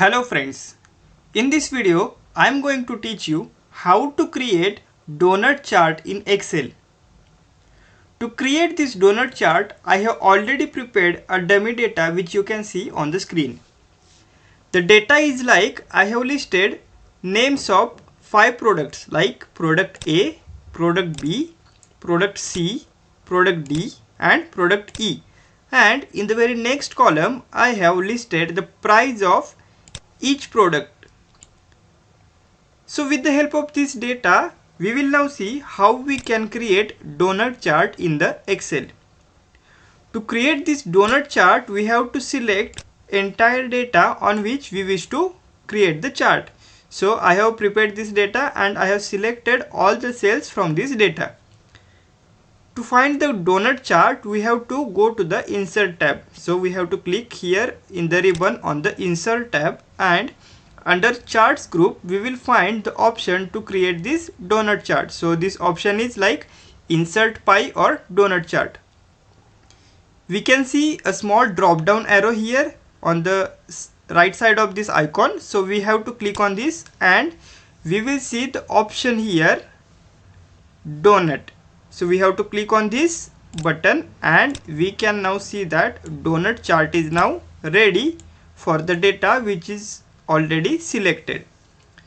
Hello friends, in this video I am going to teach you how to create donut chart in Excel. To create this donut chart, I have already prepared a dummy data which you can see on the screen. The data is like I have listed names of 5 products like product A, product B, product C, product D and product E. And in the very next column I have listed the price of each product. So with the help of this data, we will now see how we can create donut chart in the Excel. To create this donut chart, we have to select entire data on which we wish to create the chart. So I have prepared this data and I have selected all the cells from this data. To find the donut chart, we have to go to the insert tab. So we have to click here in the ribbon on the insert tab, and under charts group we will find the option to create this donut chart. So this option is like insert pie or donut chart. We can see a small drop down arrow here on the right side of this icon. So we have to click on this and we will see the option here, donut. So we have to click on this button and we can now see that donut chart is now ready for the data which is already selected.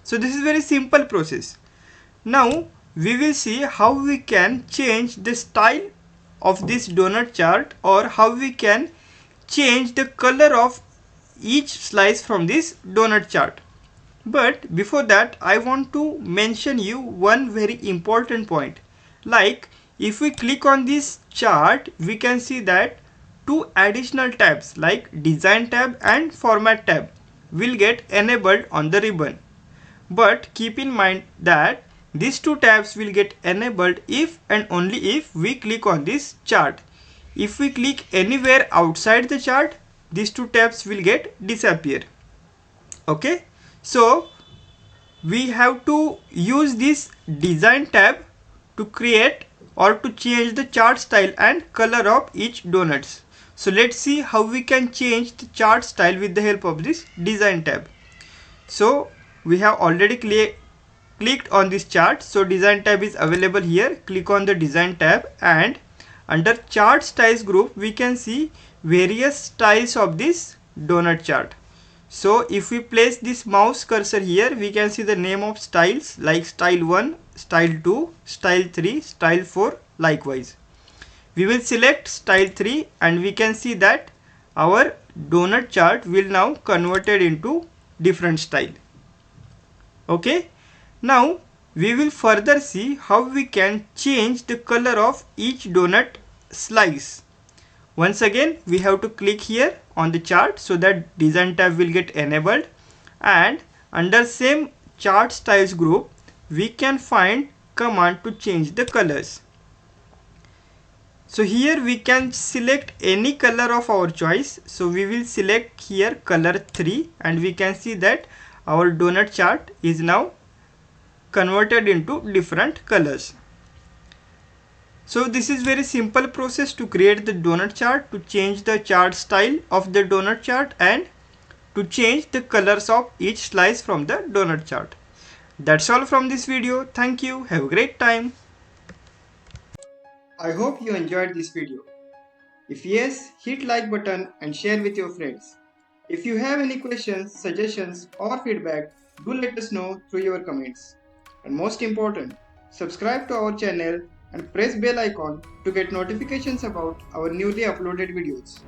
So this is very simple process. Now we will see how we can change the style of this donut chart or how we can change the color of each slice from this donut chart. But before that, I want to mention you one very important point. Like if we click on this chart, we can see that two additional tabs like design tab and format tab will get enabled on the ribbon. But keep in mind that these two tabs will get enabled if and only if we click on this chart. If we click anywhere outside the chart, these two tabs will get disappear. Okay, so we have to use this design tab to create or to change the chart style and color of each donuts. So let's see how we can change the chart style with the help of this design tab. So we have already clicked on this chart. So design tab is available here. Click on the design tab and under chart styles group we can see various styles of this donut chart. So if we place this mouse cursor here, we can see the name of styles like style 1, style 2, style 3, style 4 likewise. We will select style 3 and we can see that our donut chart will now converted into different style. Okay, now we will further see how we can change the color of each donut slice. Once again we have to click here on the chart so that design tab will get enabled, and under same chart styles group we can find command to change the colors. So here we can select any color of our choice. So we will select here color 3 and we can see that our donut chart is now converted into different colors. So this is very simple process to create the donut chart, to change the chart style of the donut chart and to change the colors of each slice from the donut chart. That's all from this video. Thank you. Have a great time. I hope you enjoyed this video. If yes, hit like button and share with your friends. If you have any questions, suggestions or feedback, do let us know through your comments. And most important, subscribe to our channel and press bell icon to get notifications about our newly uploaded videos.